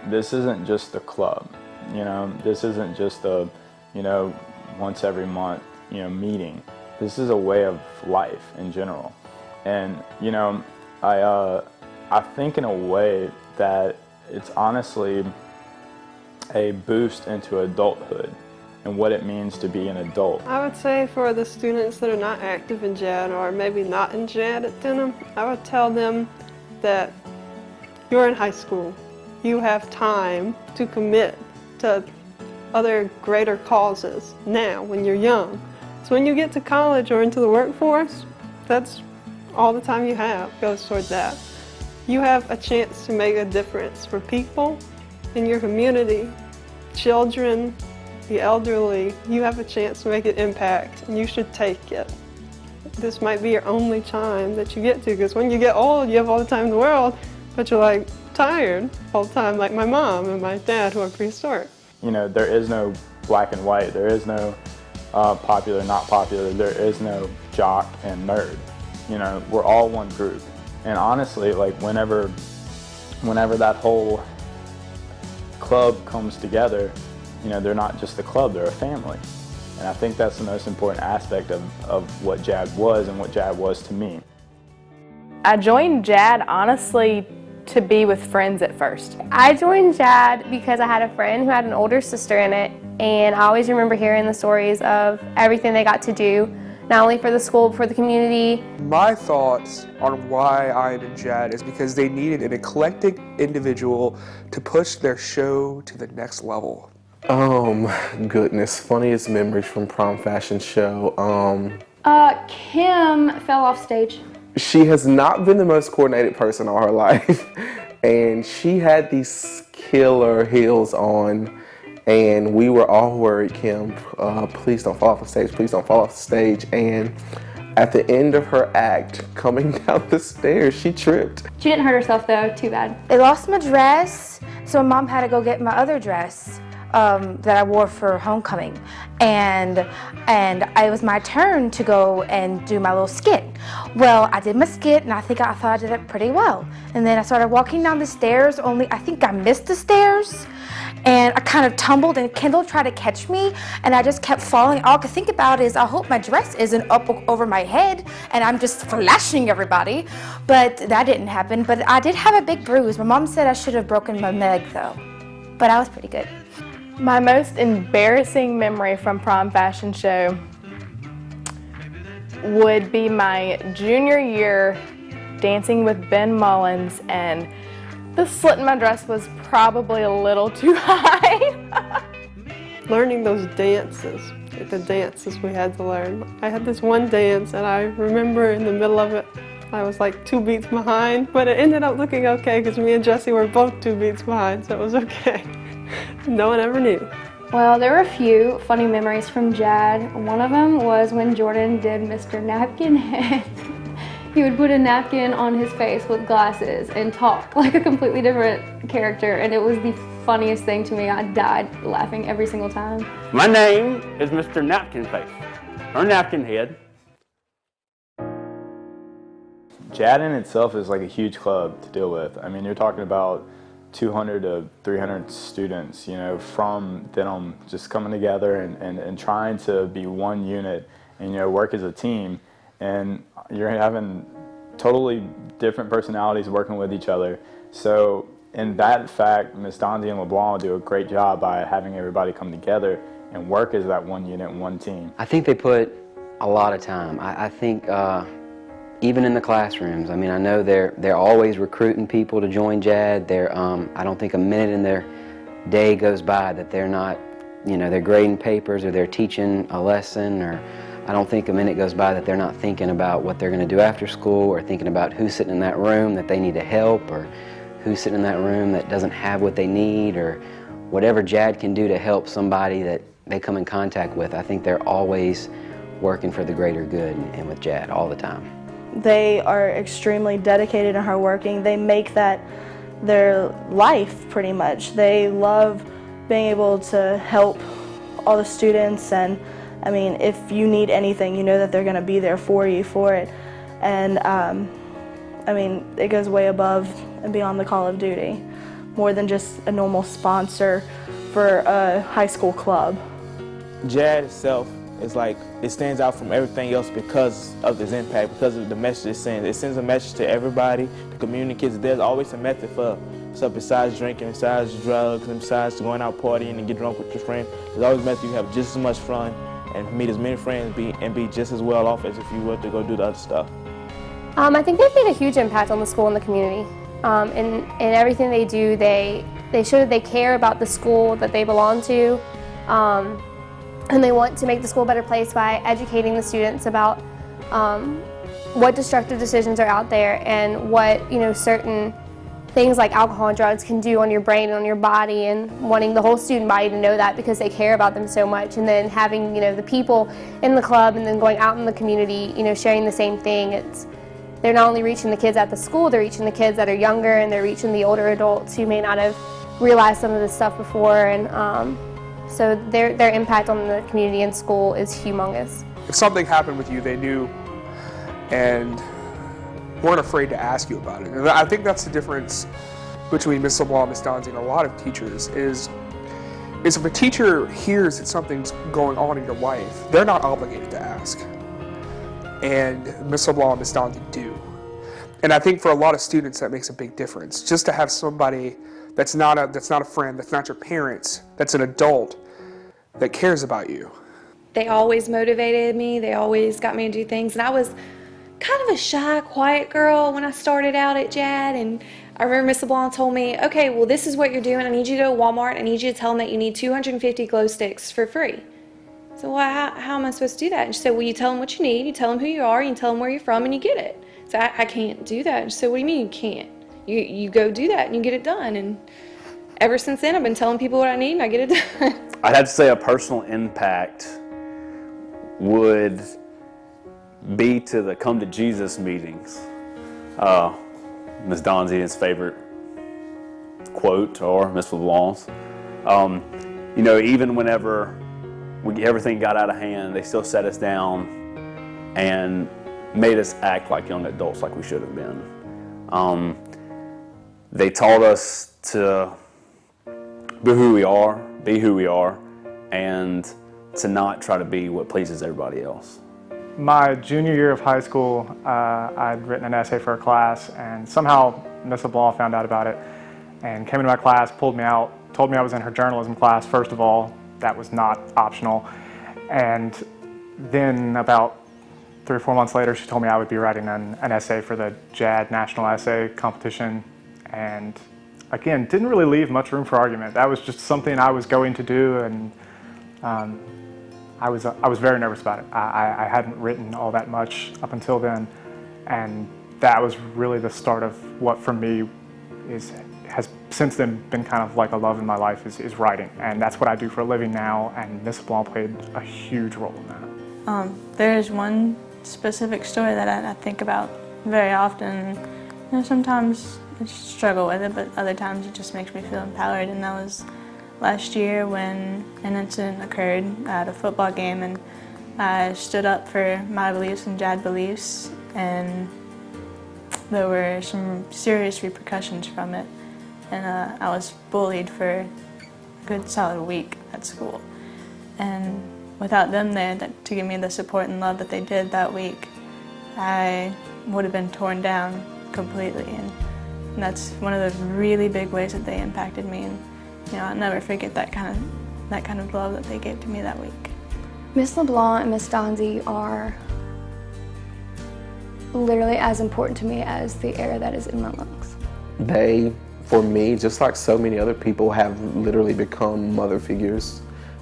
this isn't just a club, this isn't just a, once every month, meeting. This is a way of life in general. And, I think in a way that it's honestly a boost into adulthood and what it means to be an adult. I would say for the students that are not active in JADD or maybe not in JADD at Denham, I would tell them that you're in high school. You have time to commit to other greater causes now when you're young. So when you get to college or into the workforce, that's all the time you have goes toward that. You have a chance to make a difference for people in your community, children, the elderly. You have a chance to make an impact, and you should take it. This might be your only time that you get to, because when you get old, you have all the time in the world, but you're like tired all the time, like my mom and my dad who are prehistoric. There is no black and white. There is no popular, not popular. There is no jock and nerd. We're all one group. And honestly, like whenever that whole club comes together, they're not just a club, they're a family. And I think that's the most important aspect of what JADD was and what JADD was to me. I joined JADD honestly to be with friends at first. I joined JADD because I had a friend who had an older sister in it, and I always remember hearing the stories of everything they got to do, not only for the school, but for the community. My thoughts on why I'm in JADD is because they needed an eclectic individual to push their show to the next level. Goodness, funniest memories from prom fashion show. Kim fell off stage. She has not been the most coordinated person all her life, and she had these killer heels on, and we were all worried, Kim, please don't fall off the stage, please don't fall off the stage. And at the end of her act, coming down the stairs, she tripped. She didn't hurt herself though, too bad. I lost my dress, so my mom had to go get my other dress that I wore for homecoming. And it was my turn to go and do my little skit. Well, I did my skit, and I thought I did it pretty well. And then I started walking down the stairs, only I think I missed the stairs. And I kind of tumbled, and Kendall tried to catch me, and I just kept falling. All I could think about is, I hope my dress isn't up over my head, and I'm just flashing everybody. But that didn't happen. But I did have a big bruise. My mom said I should have broken my leg, though. But I was pretty good. My most embarrassing memory from prom fashion show would be my junior year dancing with Ben Mullins, and the slit in my dress was probably a little too high. Learning those dances, like the dances we had to learn. I had this one dance, and I remember in the middle of it, I was like 2 beats behind, but it ended up looking okay because me and Jesse were both 2 beats behind, so it was okay. No one ever knew. Well, there were a few funny memories from JADD. One of them was when Jordan did Mr. Napkin Head. He would put a napkin on his face with glasses and talk like a completely different character, and it was the funniest thing to me. I died laughing every single time. My name is Mr. Napkin Face, or Napkin Head. JADD in itself is like a huge club to deal with. I mean, you're talking about 200 to 300 students, from Denham just coming together and trying to be one unit and, work as a team. And you're having totally different personalities working with each other. So in that fact, Ms. Donze and Leblanc do a great job by having everybody come together and work as that one unit, one team. I think they put a lot of time. I think even in the classrooms, I mean, I know they're always recruiting people to join JADD. I don't think a minute in their day goes by that they're not, they're grading papers or they're teaching a lesson, or I don't think a minute goes by that they're not thinking about what they're going to do after school, or thinking about who's sitting in that room that they need to help, or who's sitting in that room that doesn't have what they need, or whatever JADD can do to help somebody that they come in contact with. I think they're always working for the greater good and with JADD all the time. They are extremely dedicated and hardworking. They make that their life pretty much. They love being able to help all the students, and I mean, if you need anything, you know that they're going to be there for you for it. And I mean, it goes way above and beyond the call of duty. more than just a normal sponsor for a high school club. JADD itself is like, it stands out from everything else because of its impact, because of the message it sends. It sends a message to everybody, the community kids. There's always a method for stuff besides drinking, besides drugs, and besides going out partying and get drunk with your friends. There's always a method you have just as much fun and meet as many friends and be just as well off as if you were to go do the other stuff. I think they've made a huge impact on the school and the community. In everything they do, they show that they care about the school that they belong to, and they want to make the school a better place by educating the students about what destructive decisions are out there and what certain things like alcohol and drugs can do on your brain and on your body, and wanting the whole student body to know that because they care about them so much. And then having the people in the club and then going out in the community, sharing the same thing. They're not only reaching the kids at the school, they're reaching the kids that are younger, and they're reaching the older adults who may not have realized some of this stuff before. And so their impact on the community and school is humongous. If something happened with you, they knew and weren't afraid to ask you about it. And I think that's the difference between Ms. Leblanc and Ms. Donze and a lot of teachers is if a teacher hears that something's going on in your life, they're not obligated to ask. And Ms. Leblanc and Ms. Donze do. And I think for a lot of students that makes a big difference. Just to have somebody that's not a friend, that's not your parents, that's an adult that cares about you. They always motivated me, they always got me to do things, and I was kind of a shy, quiet girl when I started out at JADD, and I remember Ms. Leblanc told me, okay, well, this is what you're doing. I need you to go to Walmart. I need you to tell them that you need 250 glow sticks for free. So, well, how am I supposed to do that? And she said, well, you tell them what you need, you tell them who you are, you tell them where you're from, and you get it. So I can't do that. And she said, what do you mean you can't? You go do that and you get it done. And ever since then, I've been telling people what I need and I get it done. I'd have to say a personal impact would be to the Come to Jesus meetings. Ms. Donze's favorite quote, or Ms. LeBlanc's. Even whenever everything got out of hand, they still set us down and made us act like young adults, like we should have been. They taught us to be who we are, and to not try to be what pleases everybody else. My junior year of high school, I'd written an essay for a class, and somehow Ms. LeBlanc found out about it and came into my class, pulled me out, told me I was in her journalism class, first of all. That was not optional. And then about 3 or 4 months later, she told me I would be writing an essay for the JADD National Essay Competition. And again, didn't really leave much room for argument. That was just something I was going to do, and I was very nervous about it. I hadn't written all that much up until then, and that was really the start of what for me has since then been kind of like a love in my life is writing, and that's what I do for a living now, and Ms. LeBlanc played a huge role in that. There's one specific story that I think about very often. Sometimes I struggle with it, but other times it just makes me feel empowered, and that was last year when an incident occurred at a football game, and I stood up for my beliefs and JADD beliefs, and there were some serious repercussions from it, and I was bullied for a good solid week at school. And without them there to give me the support and love that they did that week, I would have been torn down completely, and that's one of the really big ways that they impacted me. And I'll never forget that kind of love that they gave to me that week. Ms. LeBlanc and Ms. Donze are literally as important to me as the air that is in my lungs. They, for me, just like so many other people, have literally become mother figures.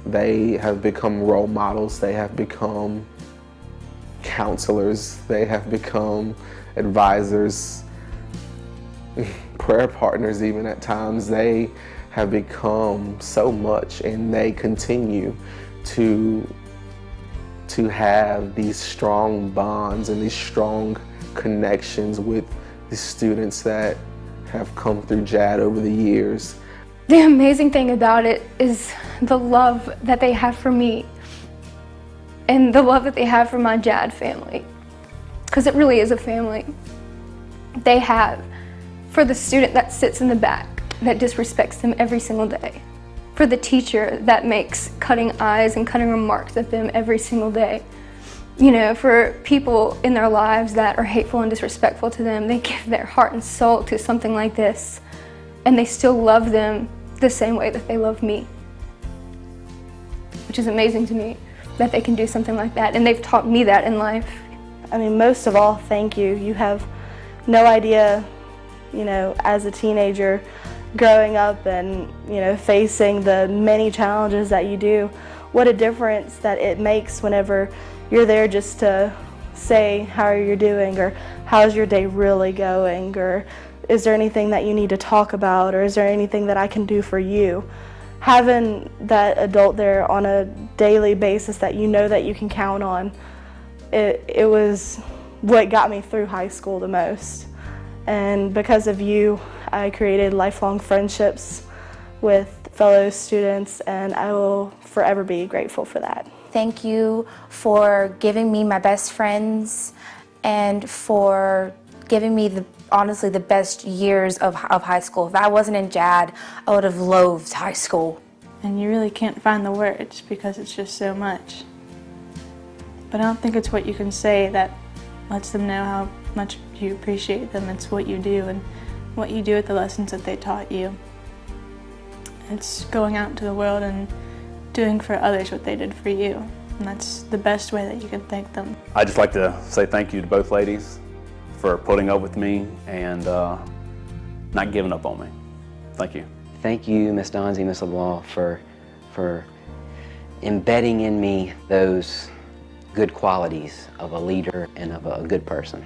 They have become role models. They have become counselors. They have become advisors, prayer partners even at times. They have become so much, and they continue to have these strong bonds and these strong connections with the students that have come through JADD over the years. The amazing thing about it is the love that they have for me and the love that they have for my JADD family, because it really is a family. They have for the student that sits in the back that disrespects them every single day, for the teacher that makes cutting eyes and cutting remarks at them every single day. You know, for people in their lives that are hateful and disrespectful to them, they give their heart and soul to something like this, and they still love them the same way that they love me, which is amazing to me that they can do something like that, and they've taught me that in life. I mean, most of all, thank you. You have no idea, you know, as a teenager, growing up and, you know, facing the many challenges that you do, what a difference that it makes whenever you're there just to say how you're doing, or how's your day really going, or is there anything that you need to talk about, or is there anything that I can do for you? Having that adult there on a daily basis that you know that you can count on, it was what got me through high school the most. And because of you, I created lifelong friendships with fellow students, and I will forever be grateful for that. Thank you for giving me my best friends and for giving me honestly the best years of high school. If I wasn't in JADD, I would have loathed high school. And you really can't find the words because it's just so much. But I don't think it's what you can say that lets them know how much you appreciate them. It's what you do and what you do with the lessons that they taught you. It's going out into the world and doing for others what they did for you. And that's the best way that you can thank them. I'd just like to say thank you to both ladies for putting up with me and not giving up on me. Thank you. Thank you, Miss Donze, Miss Leblanc, for embedding in me those good qualities of a leader and of a good person.